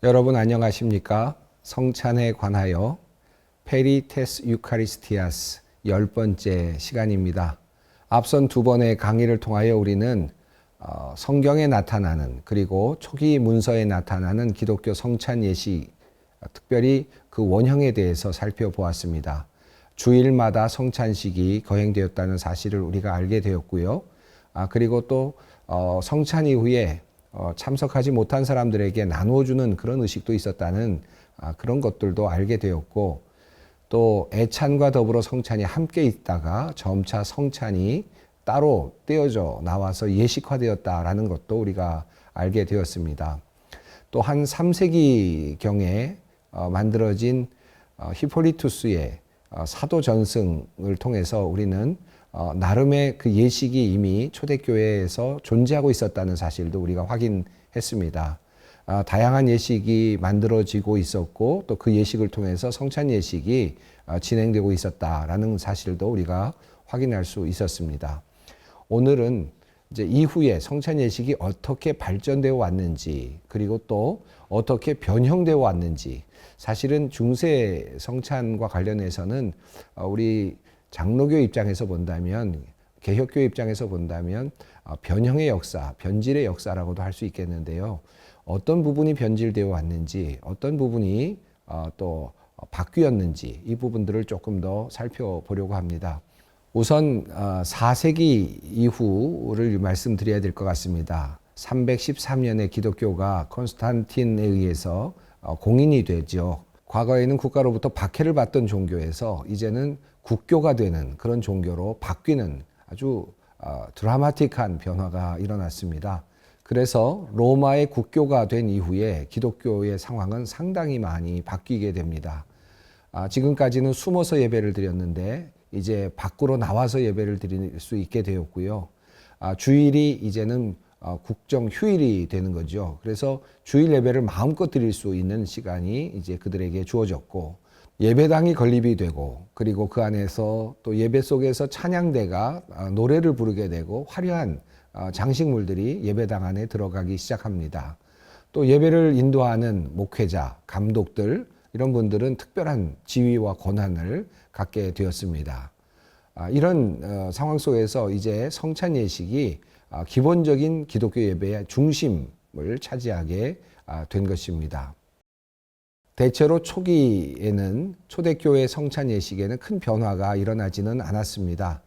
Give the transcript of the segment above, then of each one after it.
여러분 안녕하십니까? 성찬에 관하여 페리테스 유카리스티아스 10번째 시간입니다. 앞선 두 번의 강의를 통하여 우리는 성경에 나타나는 그리고 초기 문서에 나타나는 기독교 성찬 예식, 특별히 그 원형에 대해서 살펴보았습니다. 주일마다 성찬식이 거행되었다는 사실을 우리가 알게 되었고요. 그리고 또 성찬 이후에 참석하지 못한 사람들에게 나누어주는 그런 의식도 있었다는 그런 것들도 알게 되었고, 또 애찬과 더불어 성찬이 함께 있다가 점차 성찬이 따로 떼어져 나와서 예식화되었다라는 것도 우리가 알게 되었습니다. 또 한 3세기경에 만들어진 히폴리투스의 사도 전승을 통해서 우리는 나름의 그 예식이 이미 초대교회에서 존재하고 있었다는 사실도 우리가 확인했습니다. 다양한 예식이 만들어지고 있었고 또 그 예식을 통해서 성찬 예식이 진행되고 있었다라는 사실도 우리가 확인할 수 있었습니다. 오늘은 이제 이후에 성찬 예식이 어떻게 발전되어 왔는지, 그리고 또 어떻게 변형되어 왔는지, 사실은 중세 성찬과 관련해서는 우리 장로교 입장에서 본다면, 개혁교 입장에서 본다면 변형의 역사, 변질의 역사라고도 할 수 있겠는데요. 어떤 부분이 변질되어 왔는지, 어떤 부분이 또 바뀌었는지, 이 부분들을 조금 더 살펴보려고 합니다. 우선 4세기 이후를 말씀드려야 될 것 같습니다. 313년에 기독교가 콘스탄틴에 의해서 공인이 되죠. 과거에는 국가로부터 박해를 받던 종교에서 이제는 국교가 되는 그런 종교로 바뀌는 아주 드라마틱한 변화가 일어났습니다. 그래서 로마의 국교가 된 이후에 기독교의 상황은 상당히 많이 바뀌게 됩니다. 지금까지는 숨어서 예배를 드렸는데 이제 밖으로 나와서 예배를 드릴 수 있게 되었고요. 주일이 이제는 국정 휴일이 되는 거죠. 그래서 주일 예배를 마음껏 드릴 수 있는 시간이 이제 그들에게 주어졌고, 예배당이 건립이 되고, 그리고 그 안에서 또 예배 속에서 찬양대가 노래를 부르게 되고 화려한 장식물들이 예배당 안에 들어가기 시작합니다. 또 예배를 인도하는 목회자, 감독들, 이런 분들은 특별한 지위와 권한을 갖게 되었습니다. 이런 상황 속에서 이제 성찬 예식이 기본적인 기독교 예배의 중심을 차지하게 된 것입니다. 대체로 초기에는 초대교회 성찬 예식에는 큰 변화가 일어나지는 않았습니다.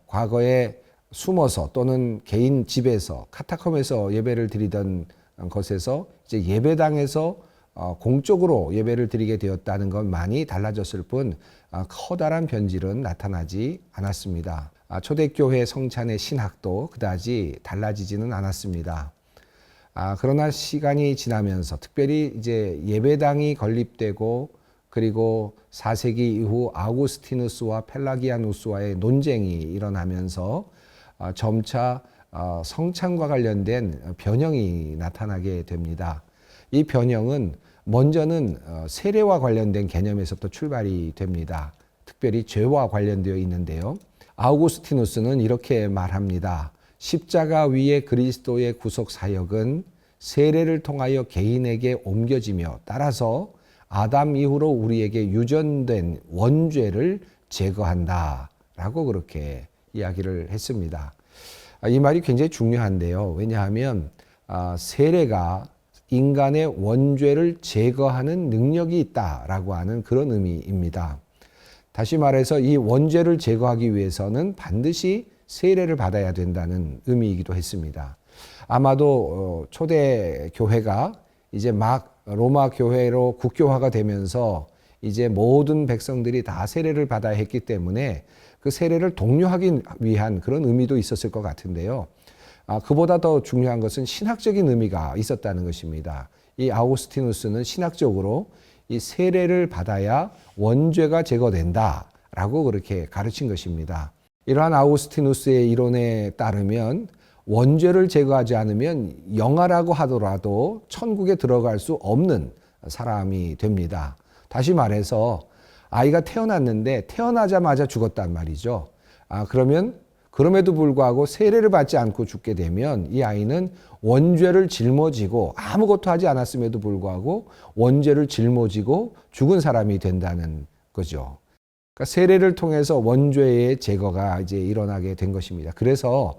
과거에 숨어서 또는 개인 집에서 카타콤에서 예배를 드리던 것에서 이제 예배당에서 공적으로 예배를 드리게 되었다는 건 많이 달라졌을 뿐 커다란 변질은 나타나지 않았습니다. 초대교회 성찬의 신학도 그다지 달라지지는 않았습니다. 그러나 시간이 지나면서 특별히 이제 예배당이 건립되고, 그리고 4세기 이후 아우구스티누스와 펠라기아누스와의 논쟁이 일어나면서 점차 성찬과 관련된 변형이 나타나게 됩니다. 이 변형은 먼저는 세례와 관련된 개념에서부터 출발이 됩니다. 특별히 죄와 관련되어 있는데요. 아우구스티누스는 이렇게 말합니다. 십자가 위에 그리스도의 구속 사역은 세례를 통하여 개인에게 옮겨지며, 따라서 아담 이후로 우리에게 유전된 원죄를 제거한다 라고 그렇게 이야기를 했습니다. 이 말이 굉장히 중요한데요. 왜냐하면 세례가 인간의 원죄를 제거하는 능력이 있다라고 하는 그런 의미입니다. 다시 말해서 이 원죄를 제거하기 위해서는 반드시 세례를 받아야 된다는 의미이기도 했습니다. 아마도 초대 교회가 이제 막 로마 교회로 국교화가 되면서 이제 모든 백성들이 다 세례를 받아야 했기 때문에 그 세례를 독려하기 위한 그런 의미도 있었을 것 같은데요. 그보다 더 중요한 것은 신학적인 의미가 있었다는 것입니다. 이 아우구스티누스는 신학적으로 이 세례를 받아야 원죄가 제거된다라고 그렇게 가르친 것입니다. 이러한 아우구스티누스의 이론에 따르면 원죄를 제거하지 않으면 영아라고 하더라도 천국에 들어갈 수 없는 사람이 됩니다. 다시 말해서 아이가 태어났는데 태어나자마자 죽었단 말이죠. 그러면 그럼에도 불구하고 세례를 받지 않고 죽게 되면 이 아이는 원죄를 짊어지고 아무것도 하지 않았음에도 불구하고 원죄를 짊어지고 죽은 사람이 된다는 거죠. 그러니까 세례를 통해서 원죄의 제거가 이제 일어나게 된 것입니다. 그래서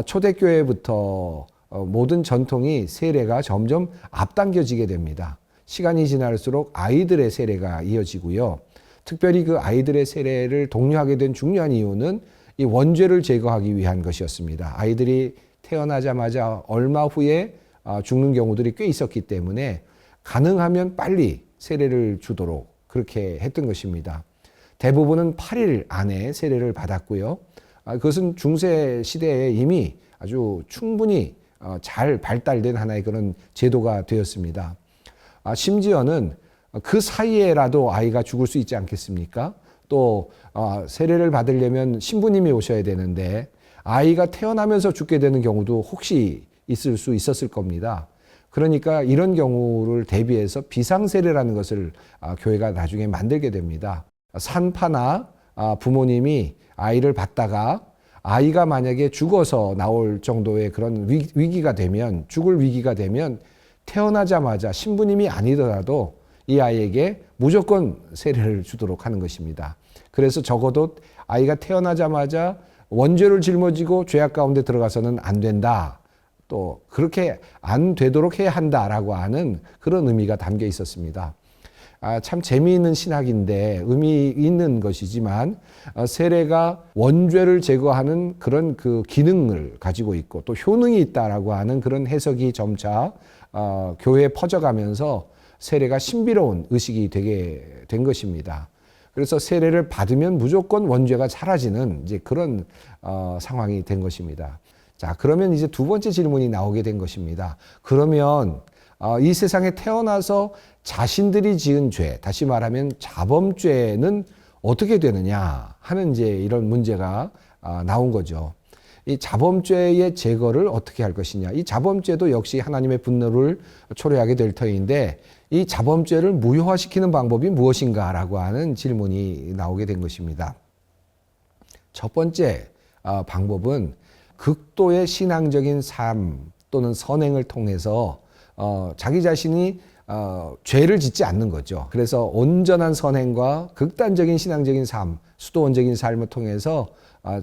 초대교회부터 모든 전통이 세례가 점점 앞당겨지게 됩니다. 시간이 지날수록 아이들의 세례가 이어지고요. 특별히 그 아이들의 세례를 독려하게 된 중요한 이유는 이 원죄를 제거하기 위한 것이었습니다. 아이들이 태어나자마자 얼마 후에 죽는 경우들이 꽤 있었기 때문에 가능하면 빨리 세례를 주도록 그렇게 했던 것입니다. 대부분은 8일 안에 세례를 받았고요. 그것은 중세 시대에 이미 아주 충분히 잘 발달된 하나의 그런 제도가 되었습니다. 심지어는 그 사이에라도 아이가 죽을 수 있지 않겠습니까? 또 세례를 받으려면 신부님이 오셔야 되는데 아이가 태어나면서 죽게 되는 경우도 혹시 있을 수 있었을 겁니다. 그러니까 이런 경우를 대비해서 비상세례라는 것을 교회가 나중에 만들게 됩니다. 산파나 부모님이 아이를 받다가 아이가 만약에 죽어서 나올 정도의 그런 위기가 되면, 죽을 위기가 되면 태어나자마자 신부님이 아니더라도 이 아이에게 무조건 세례를 주도록 하는 것입니다. 그래서 적어도 아이가 태어나자마자 원죄를 짊어지고 죄악 가운데 들어가서는 안 된다. 또 그렇게 안 되도록 해야 한다라고 하는 그런 의미가 담겨 있었습니다. 참 재미있는 신학인데 의미 있는 것이지만 세례가 원죄를 제거하는 그런 그 기능을 가지고 있고 또 효능이 있다라고 하는 그런 해석이 점차 교회에 퍼져가면서 세례가 신비로운 의식이 되게 된 것입니다. 그래서 세례를 받으면 무조건 원죄가 사라지는 이제 그런 상황이 된 것입니다. 자, 그러면 이제 두 번째 질문이 나오게 된 것입니다. 그러면 이 세상에 태어나서 자신들이 지은 죄, 다시 말하면 자범죄는 어떻게 되느냐 하는 이제 이런 문제가 나온 거죠. 이 자범죄의 제거를 어떻게 할 것이냐. 이 자범죄도 역시 하나님의 분노를 초래하게 될 터인데 이 자범죄를 무효화시키는 방법이 무엇인가라고 하는 질문이 나오게 된 것입니다. 첫 번째 방법은 극도의 신앙적인 삶 또는 선행을 통해서 자기 자신이 죄를 짓지 않는 거죠. 그래서 온전한 선행과 극단적인 신앙적인 삶, 수도원적인 삶을 통해서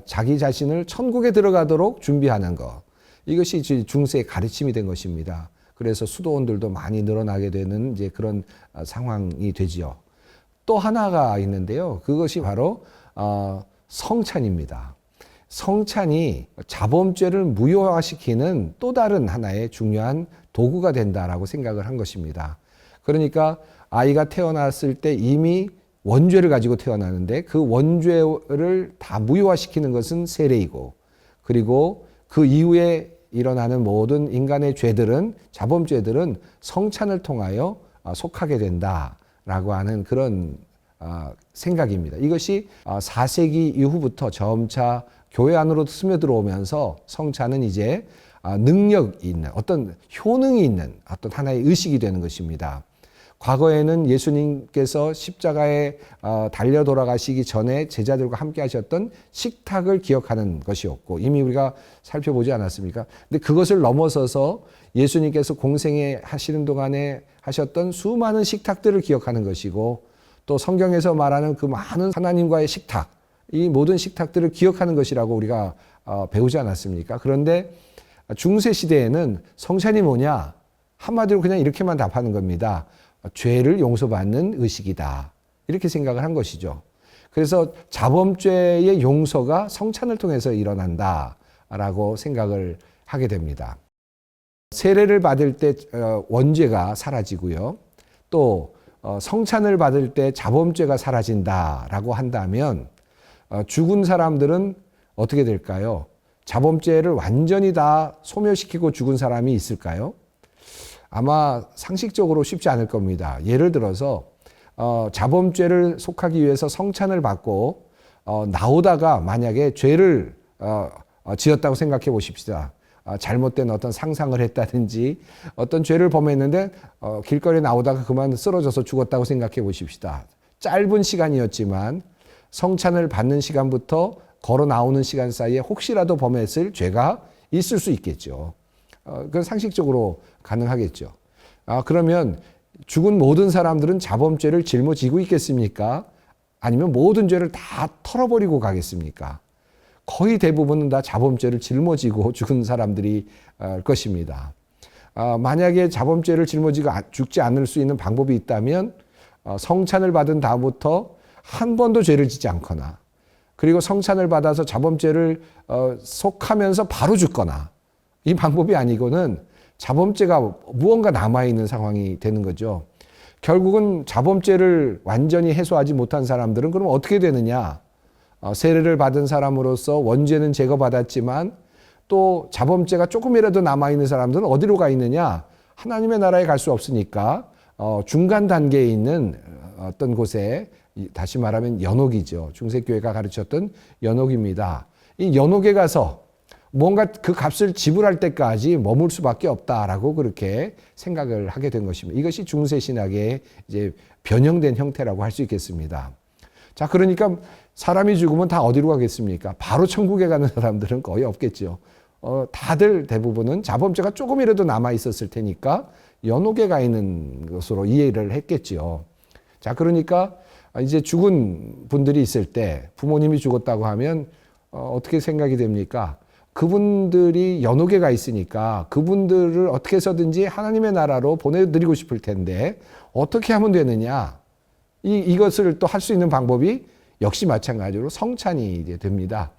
자기 자신을 천국에 들어가도록 준비하는 것. 이것이 중세의 가르침이 된 것입니다. 그래서 수도원들도 많이 늘어나게 되는 이제 그런 상황이 되지요. 또 하나가 있는데요. 그것이 바로 성찬입니다. 성찬이 자범죄를 무효화시키는 또 다른 하나의 중요한 도구가 된다라고 생각을 한 것입니다. 그러니까 아이가 태어났을 때 이미 원죄를 가지고 태어나는데 그 원죄를 다 무효화시키는 것은 세례이고 그리고 그 이후에 일어나는 모든 인간의 죄들은 자범죄들은 성찬을 통하여 속하게 된다라고 하는 그런 생각입니다. 이것이 4세기 이후부터 점차 교회 안으로 스며들어오면서 성찬은 이제 능력이 있는 어떤 효능이 있는 어떤 하나의 의식이 되는 것입니다. 과거에는 예수님께서 십자가에 달려 돌아가시기 전에 제자들과 함께 하셨던 식탁을 기억하는 것이었고 이미 우리가 살펴보지 않았습니까? 근데 그것을 넘어서서 예수님께서 공생에 하시는 동안에 하셨던 수많은 식탁들을 기억하는 것이고 또 성경에서 말하는 그 많은 하나님과의 식탁, 이 모든 식탁들을 기억하는 것이라고 우리가 배우지 않았습니까? 그런데 중세 시대에는 성찬이 뭐냐? 한마디로 그냥 이렇게만 답하는 겁니다. 죄를 용서받는 의식이다. 이렇게 생각을 한 것이죠. 그래서 자범죄의 용서가 성찬을 통해서 일어난다라고 생각을 하게 됩니다. 세례를 받을 때 원죄가 사라지고요. 또 성찬을 받을 때 자범죄가 사라진다라고 한다면 죽은 사람들은 어떻게 될까요? 자범죄를 완전히 다 소멸시키고 죽은 사람이 있을까요? 아마 상식적으로 쉽지 않을 겁니다. 예를 들어서 자범죄를 속하기 위해서 성찬을 받고 나오다가 만약에 죄를 지었다고 생각해 보십시다. 잘못된 어떤 상상을 했다든지 어떤 죄를 범했는데 길거리에 나오다가 그만 쓰러져서 죽었다고 생각해 보십시다. 짧은 시간이었지만 성찬을 받는 시간부터 걸어 나오는 시간 사이에 혹시라도 범했을 죄가 있을 수 있겠죠. 그건 상식적으로 가능하겠죠. 그러면 죽은 모든 사람들은 자범죄를 짊어지고 있겠습니까? 아니면 모든 죄를 다 털어버리고 가겠습니까? 거의 대부분은 다 자범죄를 짊어지고 죽은 사람들이 것입니다. 만약에 자범죄를 짊어지고 죽지 않을 수 있는 방법이 있다면 성찬을 받은 다음부터 한 번도 죄를 짓지 않거나, 그리고 성찬을 받아서 자범죄를 속하면서 바로 죽거나, 이 방법이 아니고는 자범죄가 무언가 남아있는 상황이 되는 거죠. 결국은 자범죄를 완전히 해소하지 못한 사람들은 그럼 어떻게 되느냐? 세례를 받은 사람으로서 원죄는 제거받았지만 또 자범죄가 조금이라도 남아있는 사람들은 어디로 가 있느냐? 하나님의 나라에 갈 수 없으니까 중간 단계에 있는 어떤 곳에, 다시 말하면 연옥이죠. 중세교회가 가르쳤던 연옥입니다. 이 연옥에 가서 뭔가 그 값을 지불할 때까지 머물 수밖에 없다라고 그렇게 생각을 하게 된 것입니다. 이것이 중세신학의 이제 변형된 형태라고 할 수 있겠습니다. 자, 그러니까 사람이 죽으면 다 어디로 가겠습니까? 바로 천국에 가는 사람들은 거의 없겠죠. 다들 대부분은 자범죄가 조금이라도 남아 있었을 테니까 연옥에 가 있는 것으로 이해를 했겠죠. 자, 그러니까 이제 죽은 분들이 있을 때 부모님이 죽었다고 하면 어떻게 생각이 됩니까? 그분들이 연옥에 가 있으니까 그분들을 어떻게 해서든지 하나님의 나라로 보내드리고 싶을 텐데 어떻게 하면 되느냐? 이것을 또 할 수 있는 방법이 역시 마찬가지로 성찬이 이제 됩니다.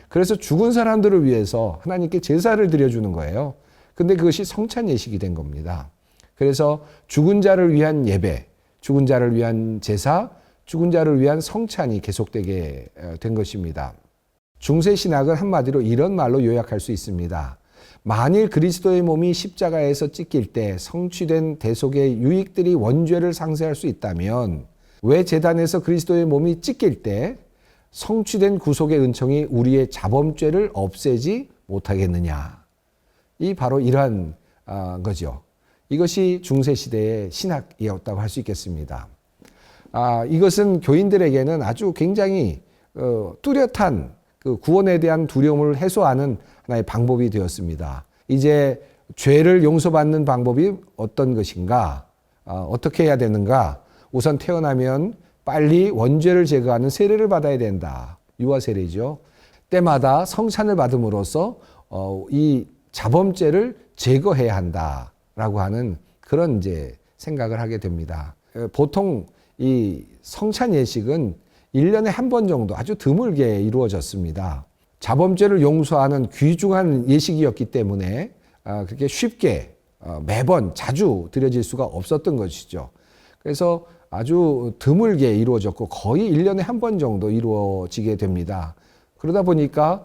그래서 죽은 사람들을 위해서 하나님께 제사를 드려주는 거예요. 근데 그것이 성찬 예식이 된 겁니다. 그래서 죽은 자를 위한 예배, 죽은 자를 위한 제사, 죽은 자를 위한 성찬이 계속되게 된 것입니다. 중세신학은 한마디로 이런 말로 요약할 수 있습니다. 만일 그리스도의 몸이 십자가에서 찢길 때 성취된 대속의 유익들이 원죄를 상쇄할 수 있다면 왜 제단에서 그리스도의 몸이 찢길 때 성취된 구속의 은총이 우리의 자범죄를 없애지 못하겠느냐. 이 바로 이러한 거죠. 이것이 중세시대의 신학이었다고 할 수 있겠습니다. 이것은 교인들에게는 아주 굉장히 뚜렷한 그 구원에 대한 두려움을 해소하는 하나의 방법이 되었습니다. 이제 죄를 용서받는 방법이 어떤 것인가? 어떻게 해야 되는가? 우선 태어나면 빨리 원죄를 제거하는 세례를 받아야 된다. 유아 세례죠. 때마다 성찬을 받음으로써 이 자범죄를 제거해야 한다라고 하는 그런 이제 생각을 하게 됩니다. 보통 이 성찬 예식은 1년에 한 번 정도 아주 드물게 이루어졌습니다. 자범죄를 용서하는 귀중한 예식이었기 때문에 그렇게 쉽게 매번 자주 드려질 수가 없었던 것이죠. 그래서 아주 드물게 이루어졌고 거의 1년에 한 번 정도 이루어지게 됩니다. 그러다 보니까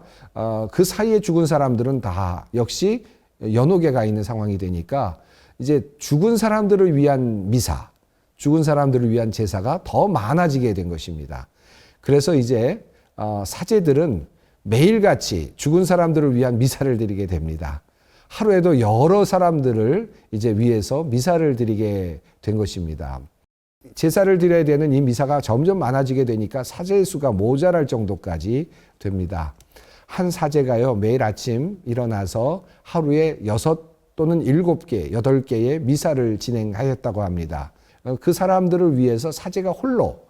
그 사이에 죽은 사람들은 다 역시 연옥에 가 있는 상황이 되니까 이제 죽은 사람들을 위한 미사, 죽은 사람들을 위한 제사가 더 많아지게 된 것입니다. 그래서 이제 사제들은 매일같이 죽은 사람들을 위한 미사를 드리게 됩니다. 하루에도 여러 사람들을 이제 위해서 미사를 드리게 된 것입니다. 제사를 드려야 되는 이 미사가 점점 많아지게 되니까 사제의 수가 모자랄 정도까지 됩니다. 한 사제가요, 매일 아침 일어나서 하루에 6 또는 7개, 8개의 미사를 진행하였다고 합니다. 그 사람들을 위해서 사제가 홀로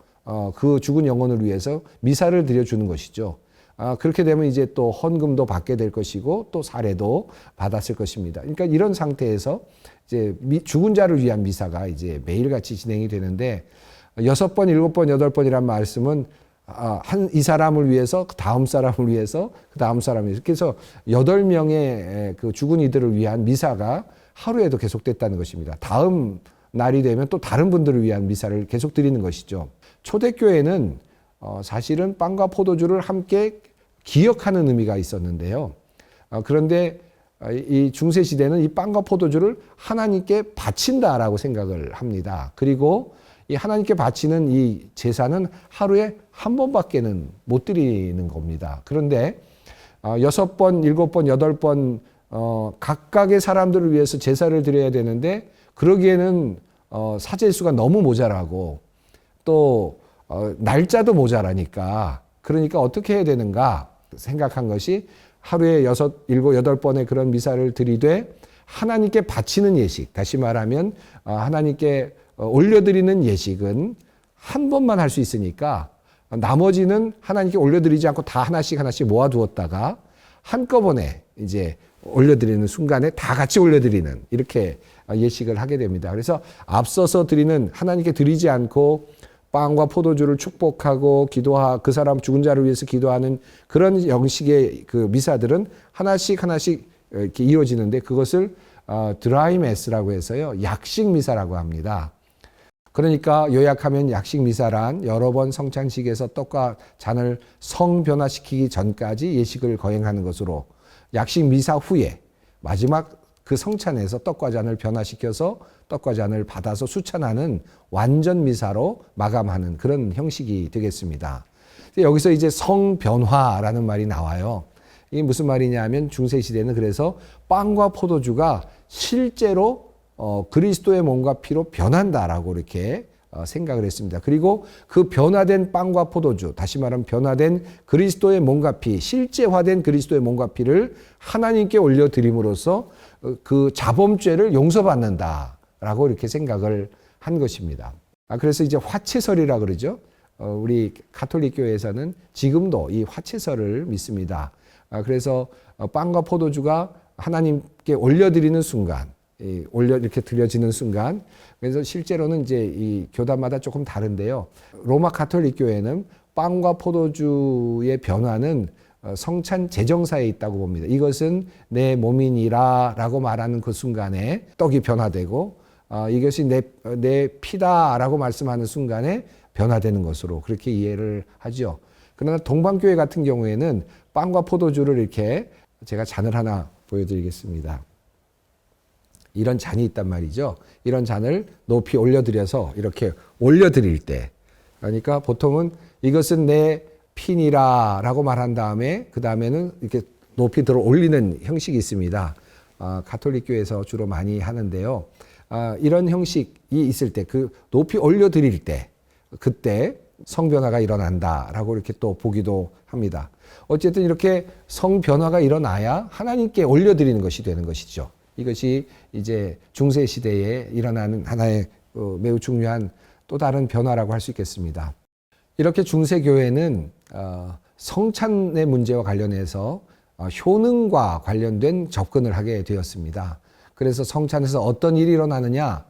그 죽은 영혼을 위해서 미사를 드려주는 것이죠. 그렇게 되면 이제 또 헌금도 받게 될 것이고 또 사례도 받았을 것입니다. 그러니까 이런 상태에서 이제 죽은 자를 위한 미사가 이제 매일같이 진행이 되는데 6번, 7번, 8번이란 말씀은 이 사람을 위해서, 그 다음 사람을 위해서, 그 다음 사람을 위해서, 그래서 8명의 그 죽은 이들을 위한 미사가 하루에도 계속됐다는 것입니다. 다음 날이 되면 또 다른 분들을 위한 미사를 계속 드리는 것이죠. 초대교회는 사실은 빵과 포도주를 함께 기억하는 의미가 있었는데요. 그런데 이 중세시대는 이 빵과 포도주를 하나님께 바친다라고 생각을 합니다. 그리고 이 하나님께 바치는 이 제사는 하루에 한 번밖에는 못 드리는 겁니다. 그런데 6번, 7번, 8번 각각의 사람들을 위해서 제사를 드려야 되는데 그러기에는 사제의 수가 너무 모자라고 또 날짜도 모자라니까 그러니까 어떻게 해야 되는가? 생각한 것이 하루에 6, 7, 8번의 그런 미사를 드리되 하나님께 바치는 예식, 다시 말하면 하나님께 올려드리는 예식은 한 번만 할 수 있으니까 나머지는 하나님께 올려드리지 않고 다 하나씩 모아두었다가 한꺼번에 이제 올려드리는 순간에 다 같이 올려드리는 이렇게 예식을 하게 됩니다. 그래서 앞서서 드리는 하나님께 드리지 않고 빵과 포도주를 축복하고 그 사람 죽은 자를 위해서 기도하는 그런 형식의 그 미사들은 하나씩 이렇게 이루어지는데 그것을 드라이 메스라고 해서요, 약식 미사라고 합니다. 그러니까 요약하면 약식 미사란 여러 번 성찬식에서 떡과 잔을 성변화시키기 전까지 예식을 거행하는 것으로, 약식 미사 후에 마지막 그 성찬에서 떡과 잔을 변화시켜서 떡과 잔을 받아서 수찬하는 완전 미사로 마감하는 그런 형식이 되겠습니다. 여기서 이제 성변화라는 말이 나와요. 이게 무슨 말이냐면 중세시대는 그래서 빵과 포도주가 실제로 그리스도의 몸과 피로 변한다라고 이렇게 생각을 했습니다. 그리고 그 변화된 빵과 포도주, 다시 말하면 변화된 그리스도의 몸과 피, 실제화된 그리스도의 몸과 피를 하나님께 올려드림으로써 그 자범죄를 용서받는다라고 이렇게 생각을 한 것입니다. 그래서 이제 화채설이라 그러죠. 우리 가톨릭 교회에서는 지금도 이 화채설을 믿습니다. 그래서 빵과 포도주가 하나님께 올려드리는 순간, 이렇게 드려지는 순간, 그래서 실제로는 이제 이 교단마다 조금 다른데요. 로마 가톨릭 교회는 빵과 포도주의 변화는 성찬 제정사에 있다고 봅니다. 이것은 내 몸이니라라고 말하는 그 순간에 떡이 변화되고, 이것이 내 피다라고 말씀하는 순간에 변화되는 것으로 그렇게 이해를 하죠. 그러나 동방교회 같은 경우에는 빵과 포도주를 이렇게, 제가 잔을 하나 보여드리겠습니다. 이런 잔이 있단 말이죠. 이런 잔을 높이 올려드려서 이렇게 올려드릴 때, 그러니까 보통은 이것은 내 피니라 라고 말한 다음에 그 다음에는 이렇게 높이 들어 올리는 형식이 있습니다. 가톨릭 교회에서 주로 많이 하는데요. 이런 형식이 있을 때, 그 높이 올려드릴 때, 그때 성변화가 일어난다라고 이렇게 또 보기도 합니다. 어쨌든 이렇게 성변화가 일어나야 하나님께 올려드리는 것이 되는 것이죠. 이것이 이제 중세 시대에 일어나는 하나의 매우 중요한 또 다른 변화라고 할 수 있겠습니다. 이렇게 중세 교회는 성찬의 문제와 관련해서 효능과 관련된 접근을 하게 되었습니다. 그래서 성찬에서 어떤 일이 일어나느냐,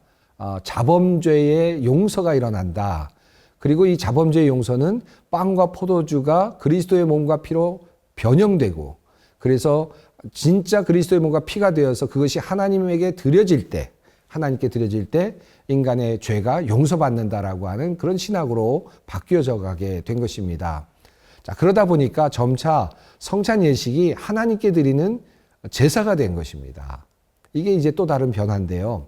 자범죄의 용서가 일어난다. 그리고 이 자범죄의 용서는 빵과 포도주가 그리스도의 몸과 피로 변형되고, 그래서 진짜 그리스도의 몸과 피가 되어서 그것이 하나님에게 드려질 때, 하나님께 드려질 때 인간의 죄가 용서받는다라고 하는 그런 신학으로 바뀌어져 가게 된 것입니다. 자, 그러다 보니까 점차 성찬 예식이 하나님께 드리는 제사가 된 것입니다. 이게 이제 또 다른 변화인데요.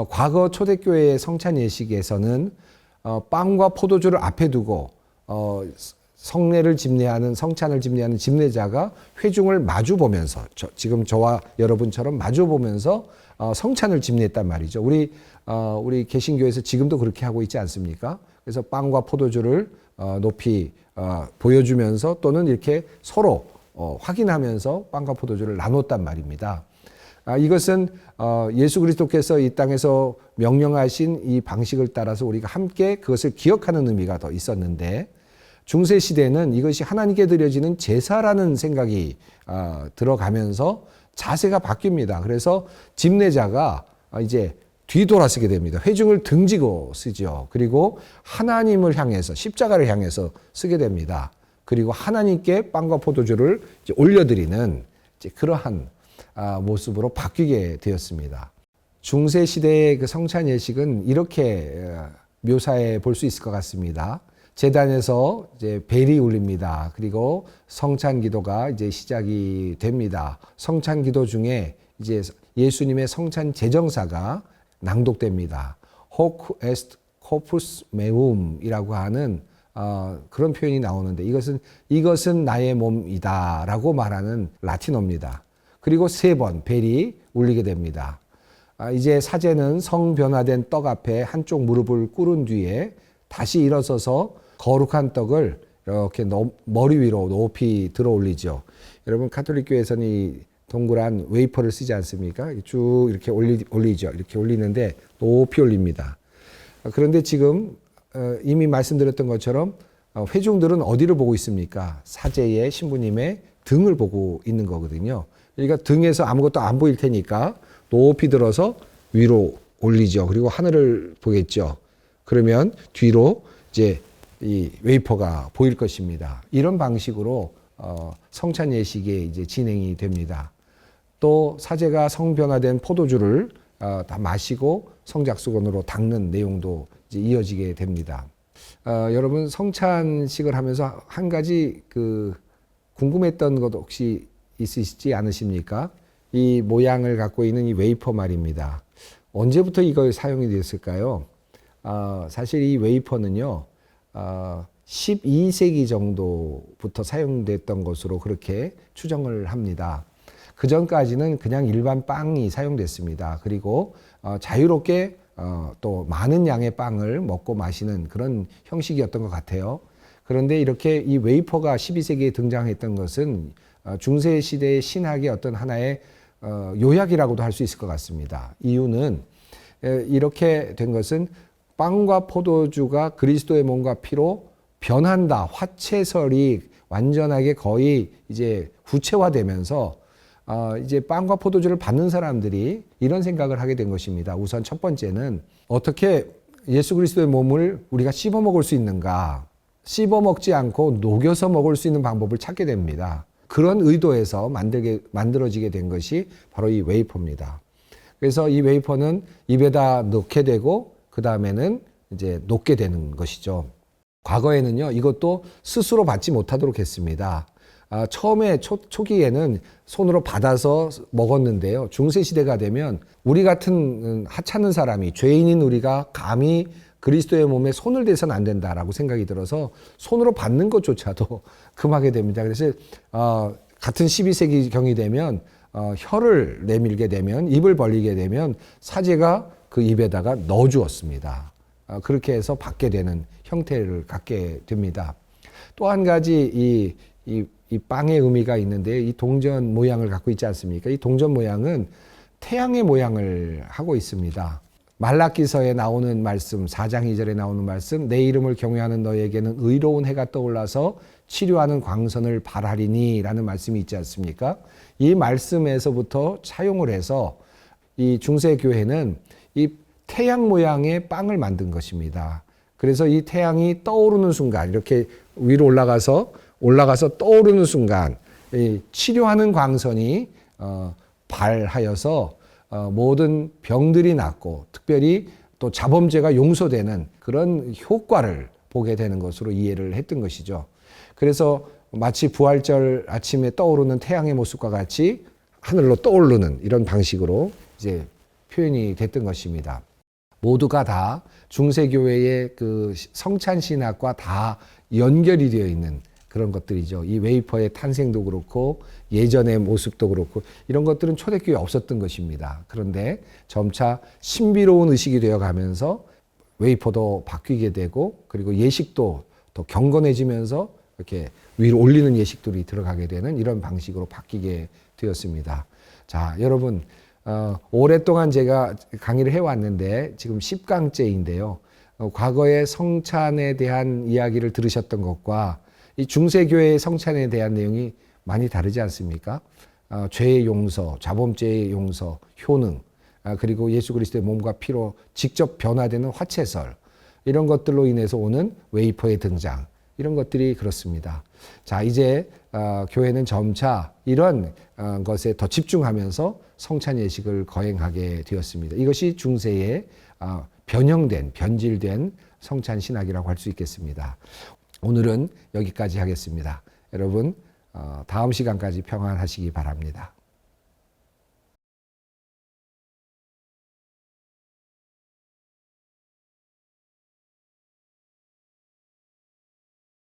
과거 초대교회의 성찬 예식에서는 빵과 포도주를 앞에 두고 성례를 집례하는, 성찬을 집례하는 집례자가 회중을 마주 보면서, 지금 저와 여러분처럼 마주 보면서 성찬을 집례했단 말이죠. 우리 개신교에서 지금도 그렇게 하고 있지 않습니까? 그래서 빵과 포도주를 높이 보여주면서 또는 이렇게 서로 확인하면서 빵과 포도주를 나눴단 말입니다. 이것은 예수 그리스도께서 이 땅에서 명령하신 이 방식을 따라서 우리가 함께 그것을 기억하는 의미가 더 있었는데, 중세 시대는 이것이 하나님께 드려지는 제사라는 생각이 들어가면서 자세가 바뀝니다. 그래서 집례자가 이제 뒤돌아서게 됩니다. 회중을 등지고 쓰죠. 그리고 하나님을 향해서, 십자가를 향해서 쓰게 됩니다. 그리고 하나님께 빵과 포도주를 이제 올려드리는 이제 그러한 모습으로 바뀌게 되었습니다. 중세 시대의 그 성찬 예식은 이렇게 묘사해 볼 수 있을 것 같습니다. 제단에서 이제 벨이 울립니다. 그리고 성찬 기도가 이제 시작이 됩니다. 성찬 기도 중에 이제 예수님의 성찬 제정사가 낭독됩니다. 호크 에스트 코푸스 메움이라고 하는 그런 표현이 나오는데, 이것은 나의 몸이다라고 말하는 라틴어입니다. 그리고 3번 벨이 울리게 됩니다. 이제 사제는 성변화된 떡 앞에 한쪽 무릎을 꿇은 뒤에 다시 일어서서 거룩한 떡을 이렇게 머리 위로 높이 들어 올리죠. 여러분 카톨릭 교회에서는 이 동그란 웨이퍼를 쓰지 않습니까? 쭉 이렇게 올리죠. 이렇게 올리는데 높이 올립니다. 그런데 지금 이미 말씀드렸던 것처럼 회중들은 어디를 보고 있습니까? 사제의 신부님의 등을 보고 있는 거거든요. 그러니까 등에서 아무것도 안 보일 테니까 높이 들어서 위로 올리죠. 그리고 하늘을 보겠죠. 그러면 뒤로 이제 이 웨이퍼가 보일 것입니다. 이런 방식으로 성찬 예식이 이제 진행이 됩니다. 또 사제가 성변화된 포도주를 다 마시고 성작수건으로 닦는 내용도 이제 이어지게 됩니다. 여러분 성찬식을 하면서 한 가지 궁금했던 것 혹시 있으시지 않으십니까? 이 모양을 갖고 있는 이 웨이퍼 말입니다. 언제부터 이걸 사용이 됐을까요? 사실 이 웨이퍼는요, 12세기 정도부터 사용됐던 것으로 그렇게 추정을 합니다. 그 전까지는 그냥 일반 빵이 사용됐습니다. 그리고 자유롭게 또 많은 양의 빵을 먹고 마시는 그런 형식이었던 것 같아요. 그런데 이렇게 이 웨이퍼가 12세기에 등장했던 것은 중세 시대의 신학의 어떤 하나의 요약이라고도 할 수 있을 것 같습니다. 이유는 이렇게 된 것은 빵과 포도주가 그리스도의 몸과 피로 변한다. 화채설이 완전하게 거의 이제 구체화되면서 이제 빵과 포도주를 받는 사람들이 이런 생각을 하게 된 것입니다. 우선 첫 번째는 어떻게 예수 그리스도의 몸을 우리가 씹어 먹을 수 있는가? 씹어 먹지 않고 녹여서 먹을 수 있는 방법을 찾게 됩니다. 그런 의도에서 만들어지게 된 것이 바로 이 웨이퍼입니다. 그래서 이 웨이퍼는 입에다 넣게 되고 그 다음에는 이제 녹게 되는 것이죠. 과거에는요, 이것도 스스로 받지 못하도록 했습니다. 처음에 초기에는 손으로 받아서 먹었는데요. 중세시대가 되면 우리 같은 하찮은 사람이, 죄인인 우리가 감히 그리스도의 몸에 손을 대서는 안 된다라고 생각이 들어서 손으로 받는 것조차도 금하게 됩니다. 그래서 같은 12세기경이 되면 혀를 내밀게 되면, 입을 벌리게 되면 사제가 그 입에다가 넣어주었습니다. 그렇게 해서 받게 되는 형태를 갖게 됩니다. 또 한 가지 이 빵의 의미가 있는데, 이 동전 모양을 갖고 있지 않습니까? 이 동전 모양은 태양의 모양을 하고 있습니다. 말라기서에 나오는 말씀, 4장 2절에 나오는 말씀, 내 이름을 경외하는 너에게는 의로운 해가 떠올라서 치료하는 광선을 발하리니 라는 말씀이 있지 않습니까? 이 말씀에서부터 차용을 해서 이 중세교회는 이 태양 모양의 빵을 만든 것입니다. 그래서 이 태양이 떠오르는 순간, 이렇게 위로 올라가서 떠오르는 순간 치료하는 광선이 발하여서 모든 병들이 낫고 특별히 또 자범죄가 용서되는 그런 효과를 보게 되는 것으로 이해를 했던 것이죠. 그래서 마치 부활절 아침에 떠오르는 태양의 모습과 같이 하늘로 떠오르는 이런 방식으로 이제 표현이 됐던 것입니다. 모두가 다 중세교회의 그 성찬 신학과 다 연결이 되어 있는 그런 것들이죠. 이 웨이퍼의 탄생도 그렇고 예전의 모습도 그렇고 이런 것들은 초대교회에 없었던 것입니다. 그런데 점차 신비로운 의식이 되어가면서 웨이퍼도 바뀌게 되고 그리고 예식도 더 경건해지면서 이렇게 위로 올리는 예식들이 들어가게 되는 이런 방식으로 바뀌게 되었습니다. 자, 여러분 오랫동안 제가 강의를 해왔는데 지금 10강째인데요. 과거의 성찬에 대한 이야기를 들으셨던 것과 이 중세교회의 성찬에 대한 내용이 많이 다르지 않습니까? 죄의 용서, 자범죄의 용서, 효능, 그리고 예수 그리스도의 몸과 피로 직접 변화되는 화채설, 이런 것들로 인해서 오는 웨이퍼의 등장, 이런 것들이 그렇습니다. 자, 이제 교회는 점차 이런 것에 더 집중하면서 성찬 예식을 거행하게 되었습니다. 이것이 중세의 변질된 성찬 신학이라고 할 수 있겠습니다. 오늘은 여기까지 하겠습니다. 여러분, 다음 시간까지 평안하시기 바랍니다.